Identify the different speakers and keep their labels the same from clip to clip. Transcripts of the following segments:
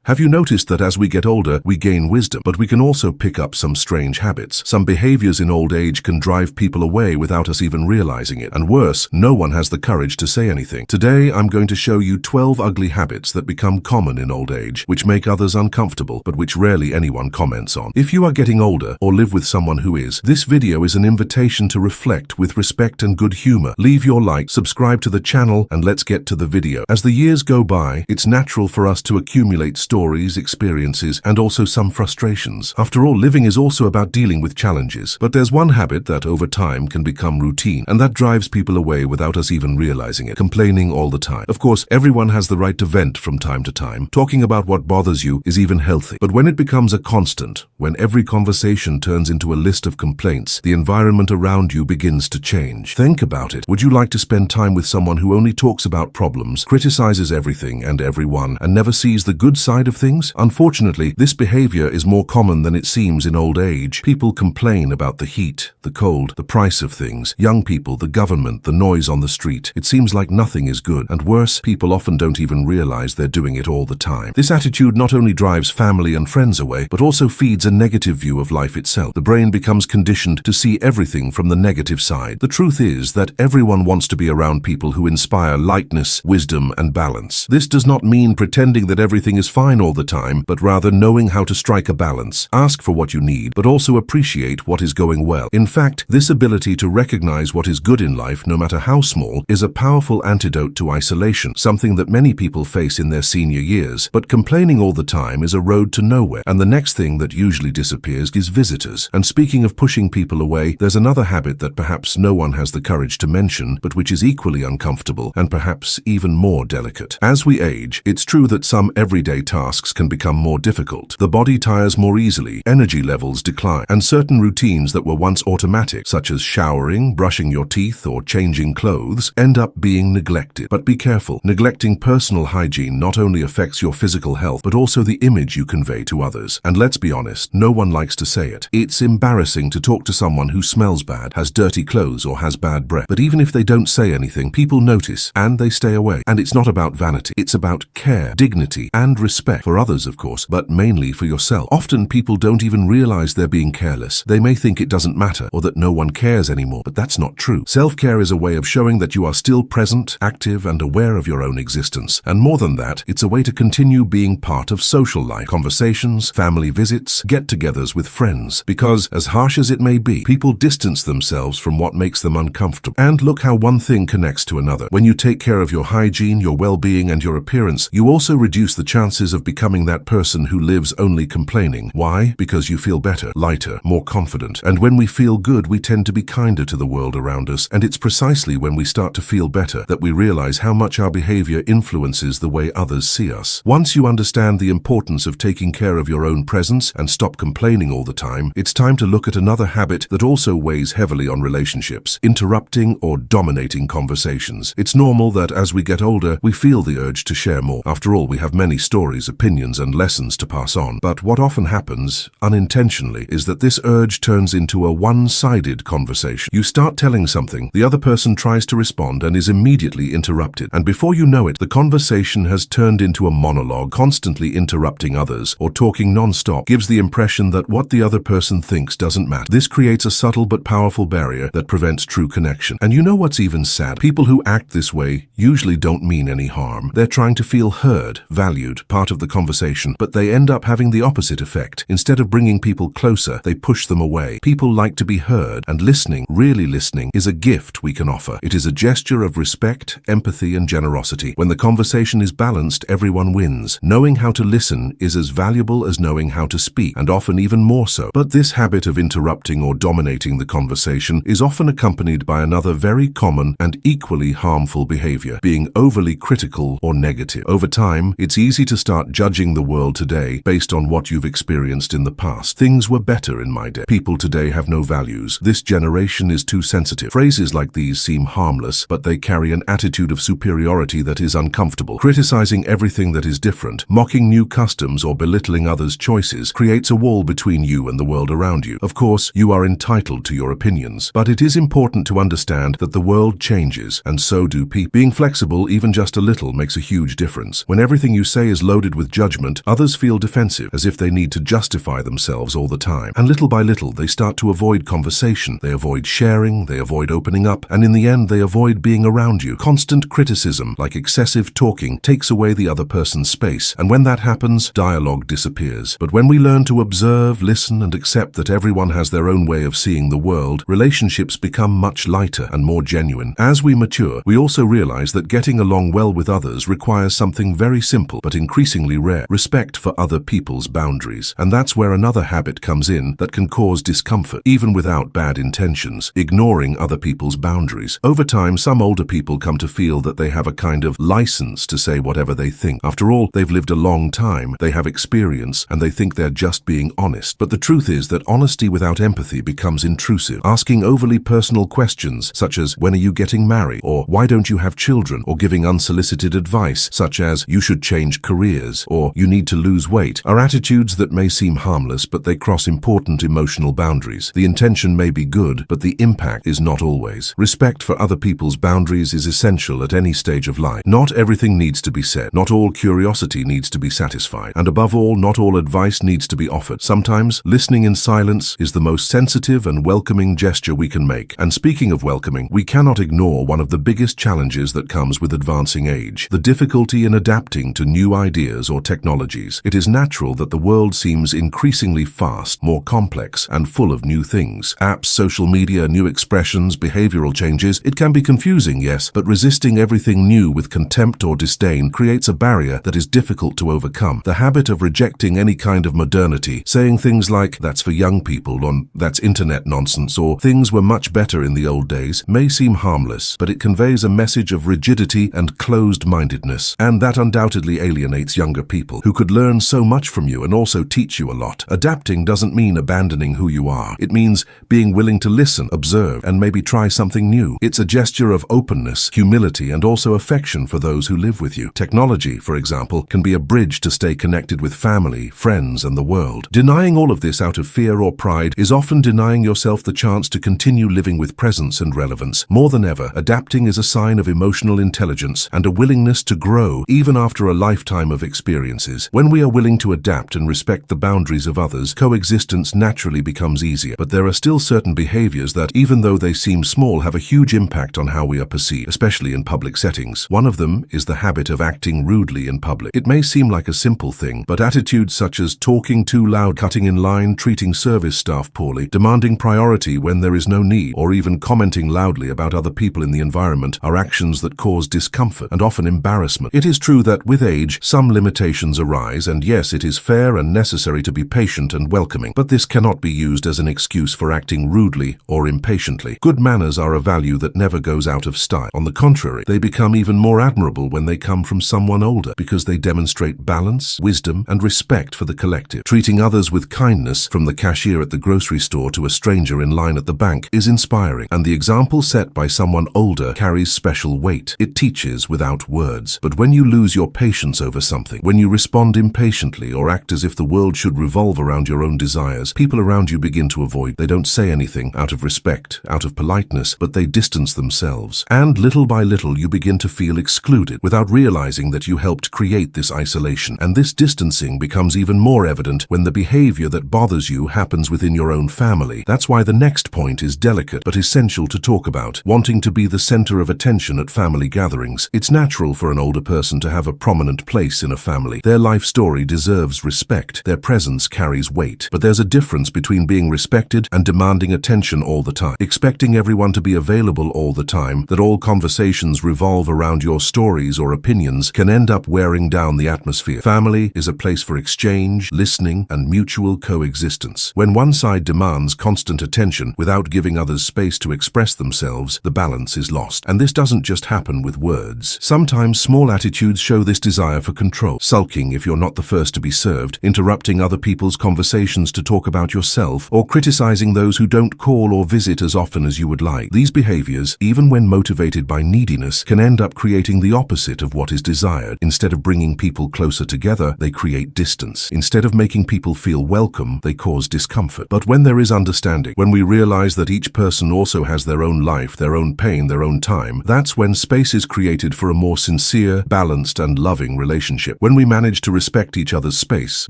Speaker 1: Have you noticed that as we get older, we gain wisdom, but we can also pick up some strange habits? Some behaviors in old age can drive people away without us even realizing it. And worse, no one has the courage to say anything. Today, I'm going to show you 12 ugly habits that become common in old age, which make others uncomfortable, but which rarely anyone comments on. If you are getting older or live with someone who is, this video is an invitation to reflect with respect and good humor. Leave your like, subscribe to the channel, and let's get to the video. As the years go by, it's natural for us to accumulate stories, experiences, and also some frustrations. After all, living is also about dealing with challenges. But there's one habit that over time can become routine, and that drives people away without us even realizing it: complaining all the time. Of course, everyone has the right to vent from time to time. Talking about what bothers you is even healthy. But when it becomes a constant, when every conversation turns into a list of complaints, the environment around you begins to change. Think about it. Would you like to spend time with someone who only talks about problems, criticizes everything and everyone, and never sees the good side of things? Unfortunately, this behavior is more common than it seems in old age. People complain about the heat, the cold, the price of things, young people, the government, the noise on the street. It seems like nothing is good. And worse, people often don't even realize they're doing it all the time. This attitude not only drives family and friends away, but also feeds a negative view of life itself. The brain becomes conditioned to see everything from the negative side. The truth is that everyone wants to be around people who inspire lightness, wisdom, and balance. This does not mean pretending that everything is fine all the time, but rather knowing how to strike a balance. Ask for what you need, but also appreciate what is going well. In fact, this ability to recognize what is good in life, no matter how small, is a powerful antidote to isolation, something that many people face in their senior years. But complaining all the time is a road to nowhere, and the next thing that usually disappears is visitors. And speaking of pushing people away, there's another habit that perhaps no one has the courage to mention, but which is equally uncomfortable and perhaps even more delicate. As we age, it's true that some everyday tasks can become more difficult. The body tires more easily, energy levels decline, and certain routines that were once automatic, such as showering, brushing your teeth, or changing clothes, end up being neglected. But be careful. Neglecting personal hygiene not only affects your physical health, but also the image you convey to others. And let's be honest, no one likes to say it. It's embarrassing to talk to someone who smells bad, has dirty clothes, or has bad breath. But even if they don't say anything, people notice, and they stay away. And it's not about vanity. It's about care, dignity, and respect for others, of course, but mainly for yourself. Often people don't even realize they're being careless. They may think it doesn't matter, or that no one cares anymore, but that's not true. Self-care is a way of showing that you are still present, active, and aware of your own existence. And more than that, it's a way to continue being part of social life, conversations, family visits, get-togethers with friends. Because, as harsh as it may be, people distance themselves from what makes them uncomfortable. And look how one thing connects to another. When you take care of your hygiene, your well-being, and your appearance, you also reduce the chances of becoming that person who lives only complaining. Why? Because you feel better, lighter, more confident. And when we feel good, we tend to be kinder to the world around us. And it's precisely when we start to feel better that we realize how much our behavior influences the way others see us. Once you understand the importance of taking care of your own presence and stop complaining all the time, it's time to look at another habit that also weighs heavily on relationships: interrupting or dominating conversations. It's normal that as we get older, we feel the urge to share more. After all, we have many stories, opinions, and lessons to pass on. But what often happens, unintentionally, is that this urge turns into a one-sided conversation. You start telling something, the other person tries to respond and is immediately interrupted. And before you know it, the conversation has turned into a monologue. Constantly interrupting others or talking non-stop gives the impression that what the other person thinks doesn't matter. This creates a subtle but powerful barrier that prevents true connection. And you know what's even sad? People who act this way usually don't mean any harm. They're trying to feel heard, valued, part of the conversation, but they end up having the opposite effect. Instead of bringing people closer, they push them away. People like to be heard, and listening, really listening, is a gift we can offer. It is a gesture of respect, empathy, and generosity. When the conversation is balanced, everyone wins. Knowing how to listen is as valuable as knowing how to speak, and often even more so. But this habit of interrupting or dominating the conversation is often accompanied by another very common and equally harmful behavior: being overly critical or negative. Over time, it's easy to start judging the world today based on what you've experienced in the past. Things were better in my day. People today have no values. This generation is too sensitive. Phrases like these seem harmless, but they carry an attitude of superiority that is uncomfortable. Criticizing everything that is different, mocking new customs, or belittling others' choices creates a wall between you and the world around you. Of course, you are entitled to your opinions, but it is important to understand that the world changes, and so do people. Being flexible, even just a little, makes a huge difference. When everything you say is loaded loaded with judgment, others feel defensive, as if they need to justify themselves all the time. And little by little, they start to avoid conversation, they avoid sharing, they avoid opening up, and in the end, they avoid being around you. Constant criticism, like excessive talking, takes away the other person's space, and when that happens, dialogue disappears. But when we learn to observe, listen, and accept that everyone has their own way of seeing the world, relationships become much lighter and more genuine. As we mature, we also realize that getting along well with others requires something very simple but increasingly rare: respect for other people's boundaries. And that's where another habit comes in that can cause discomfort, even without bad intentions: ignoring other people's boundaries. Over time, some older people come to feel that they have a kind of license to say whatever they think. After all, they've lived a long time, they have experience, and they think they're just being honest. But the truth is that honesty without empathy becomes intrusive. Asking overly personal questions, such as, when are you getting married? Or why don't you have children? Or giving unsolicited advice, such as, you should change careers, or you need to lose weight, are attitudes that may seem harmless, but they cross important emotional boundaries. The intention may be good, but the impact is not always. Respect for other people's boundaries is essential at any stage of life. Not everything needs to be said. Not all curiosity needs to be satisfied. And above all, not all advice needs to be offered. Sometimes, listening in silence is the most sensitive and welcoming gesture we can make. And speaking of welcoming, we cannot ignore one of the biggest challenges that comes with advancing age: the difficulty in adapting to new ideas or technologies. It is natural that the world seems increasingly fast, more complex, and full of new things. Apps, social media, new expressions, behavioral changes. It can be confusing, yes, but resisting everything new with contempt or disdain creates a barrier that is difficult to overcome. The habit of rejecting any kind of modernity, saying things like, that's for young people, or that's internet nonsense, or things were much better in the old days, may seem harmless, but it conveys a message of rigidity and closed-mindedness, and that undoubtedly alienates younger people, who could learn so much from you and also teach you a lot. Adapting doesn't mean abandoning who you are. It means being willing to listen, observe, and maybe try something new. It's a gesture of openness, humility, and also affection for those who live with you. Technology, for example, can be a bridge to stay connected with family, friends, and the world. Denying all of this out of fear or pride is often denying yourself the chance to continue living with presence and relevance. More than ever, adapting is a sign of emotional intelligence and a willingness to grow even after a lifetime of experiences. When we are willing to adapt and respect the boundaries of others, coexistence naturally becomes easier. But there are still certain behaviors that, even though they seem small, have a huge impact on how we are perceived, especially in public settings. One of them is the habit of acting rudely in public. It may seem like a simple thing, but attitudes such as talking too loud, cutting in line, treating service staff poorly, demanding priority when there is no need, or even commenting loudly about other people in the environment are actions that cause discomfort and often embarrassment. It is true that with age, some limitations arise, and yes, it is fair and necessary to be patient and welcoming, but this cannot be used as an excuse for acting rudely or impatiently. Good manners are a value that never goes out of style. On the contrary, they become even more admirable when they come from someone older, because they demonstrate balance, wisdom, and respect for the collective. Treating others with kindness, from the cashier at the grocery store to a stranger in line at the bank, is inspiring, and the example set by someone older carries special weight. It teaches without words. But when you lose your patience over something, when you respond impatiently or act as if the world should revolve around your own desires, people around you begin to avoid. They don't say anything out of respect, out of politeness, but they distance themselves. And little by little, you begin to feel excluded without realizing that you helped create this isolation. And this distancing becomes even more evident when the behavior that bothers you happens within your own family. That's why the next point is delicate but essential to talk about: wanting to be the center of attention at family gatherings. It's natural for an older person to have a prominent place in a family. Their life story deserves respect. Their presence carries weight. But there's a difference between being respected and demanding attention all the time. Expecting everyone to be available all the time, that all conversations revolve around your stories or opinions, can end up wearing down the atmosphere. Family is a place for exchange, listening, and mutual coexistence. When one side demands constant attention without giving others space to express themselves, the balance is lost. And this doesn't just happen with words. Sometimes small attitudes show this desire for control: sulking if you're not the first to be served, interrupting other people's conversations to talk about yourself, or criticizing those who don't call or visit as often as you would like. These behaviors, even when motivated by neediness, can end up creating the opposite of what is desired. Instead of bringing people closer together, they create distance. Instead of making people feel welcome, they cause discomfort. But when there is understanding, when we realize that each person also has their own life, their own pain, their own time, that's when space is created for a more sincere, balanced, and loving relationship. When we manage to respect each other's space,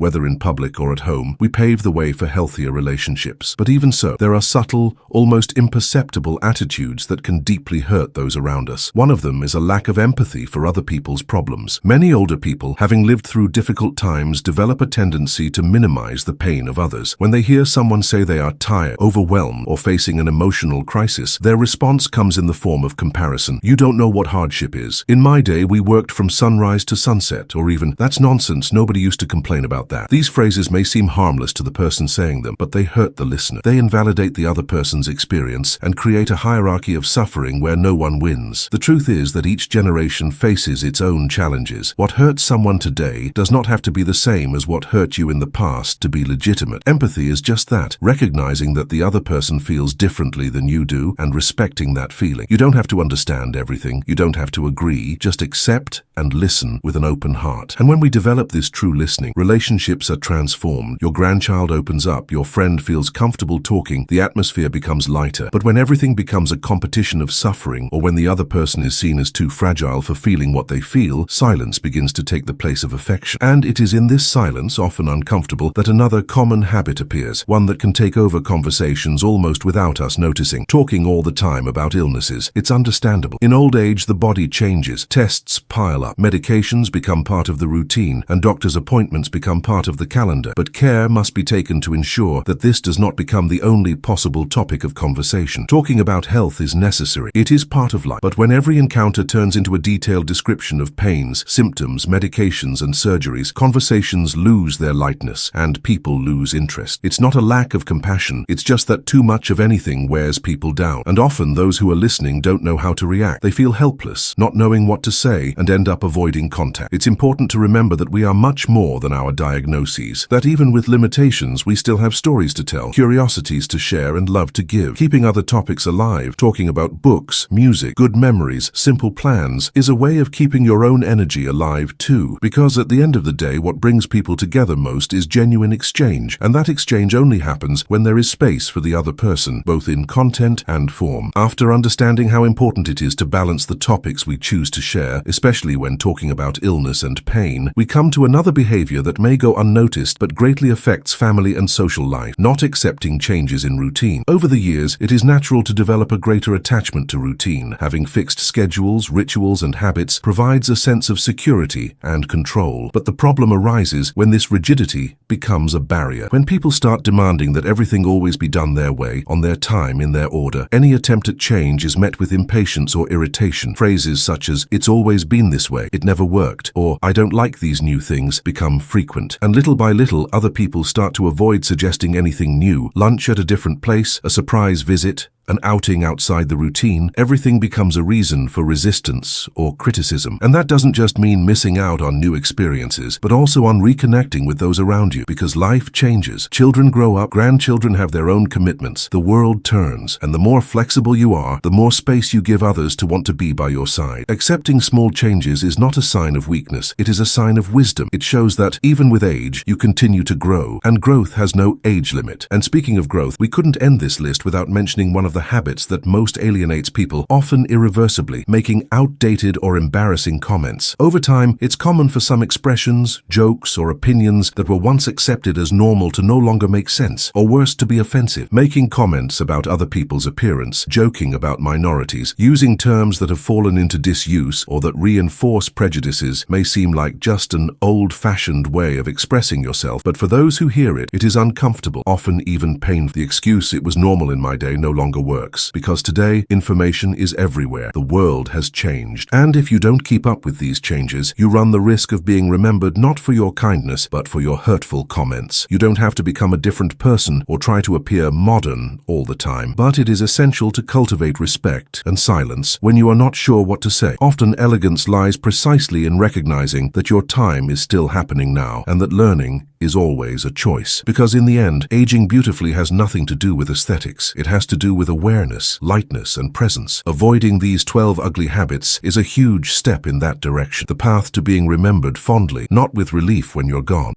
Speaker 1: whether in public or at home, we pave the way for healthier relationships. But even so, there are subtle, almost imperceptible attitudes that can deeply hurt those around us. One of them is a lack of empathy for other people's problems. Many older people, having lived through difficult times, develop a tendency to minimize the pain of others. When they hear someone say they are tired, overwhelmed, or facing an emotional crisis, their response comes in the form of comparison. You don't know what hardship is. In my day, we worked from sunrise to sunset, or even, that's nonsense, nobody used to complain about that. These phrases may seem harmless to the person saying them, but they hurt the listener. They invalidate the other person's experience and create a hierarchy of suffering where no one wins. The truth is that each generation faces its own challenges. What hurts someone today does not have to be the same as what hurt you in the past to be legitimate. Empathy is just that, recognizing that the other person feels differently than you do and respecting that feeling. You don't have to understand everything. You don't have to agree. Just accept and listen with an open heart. And when we develop this true listening, relationships are transformed. Your grandchild opens up, your friend feels comfortable talking, the atmosphere becomes lighter. But when everything becomes a competition of suffering, or when the other person is seen as too fragile for feeling what they feel, silence begins to take the place of affection. And it is in this silence, often uncomfortable, that another common habit appears, one that can take over conversations almost without us noticing. Talking all the time about illnesses. It's understandable. In old age, the body changes, tests pile up, medications become part of the routine, and doctor's appointments become part of the calendar. But care must be taken to ensure that this does not become the only possible topic of conversation. Talking about health is necessary. It is part of life. But when every encounter turns into a detailed description of pains, symptoms, medications, and surgeries, conversations lose their lightness, and people lose interest. It's not a lack of compassion. It's just that too much of anything wears people down. And often those who are listening don't know how to react. They feel helpless, not knowing what to say, and end up avoiding contact. It's important to remember that we are much more than our diagnoses, that even with limitations, we still have stories to tell, curiosities to share, and love to give. Keeping other topics alive, talking about books, music, good memories, simple plans, is a way of keeping your own energy alive too. Because at the end of the day, what brings people together most is genuine exchange, and that exchange only happens when there is space for the other person, both in content and form. After understanding how important it is to balance the topics we choose to share, especially when talking about illness and pain, we come to another behavior that may go unnoticed but greatly affects family and social life: not accepting changes in routine. Over the years, it is natural to develop a greater attachment to routine. Having fixed schedules, rituals, and habits provides a sense of security and control. But the problem arises when this rigidity becomes a barrier. When people start demanding that everything always be done their way, on their time, in their order, any attempt at change is met with impatience or irritation. Phrases such as, "It's always been this way," "It never worked," or "I don't like these new things," become frequent. And little by little, other people start to avoid suggesting anything new. Lunch at a different place, a surprise visit, an outing outside the routine, everything becomes a reason for resistance or criticism. And that doesn't just mean missing out on new experiences, but also on reconnecting with those around you, because life changes. Children grow up, grandchildren have their own commitments, the world turns, and the more flexible you are, the more space you give others to want to be by your side. Accepting small changes is not a sign of weakness, it is a sign of wisdom. It shows that, even with age, you continue to grow, and growth has no age limit. And speaking of growth, we couldn't end this list without mentioning one of the habits that most alienates people, often irreversibly: making outdated or embarrassing comments. Over time, it's common for some expressions, jokes, or opinions that were once accepted as normal to no longer make sense, or worse, to be offensive. Making comments about other people's appearance, joking about minorities, using terms that have fallen into disuse or that reinforce prejudices may seem like just an old-fashioned way of expressing yourself, but for those who hear it, it is uncomfortable, often even painful. The excuse, "It was normal in my day," no longer works, because today, information is everywhere. The world has changed. And if you don't keep up with these changes, you run the risk of being remembered not for your kindness, but for your hurtful comments. You don't have to become a different person or try to appear modern all the time, but it is essential to cultivate respect and silence when you are not sure what to say. Often elegance lies precisely in recognizing that your time is still happening now, and that learning is always a choice. Because in the end, aging beautifully has nothing to do with aesthetics. It has to do with awareness, lightness, and presence. Avoiding these 12 ugly habits is a huge step in that direction, the path to being remembered fondly, not with relief when you're gone.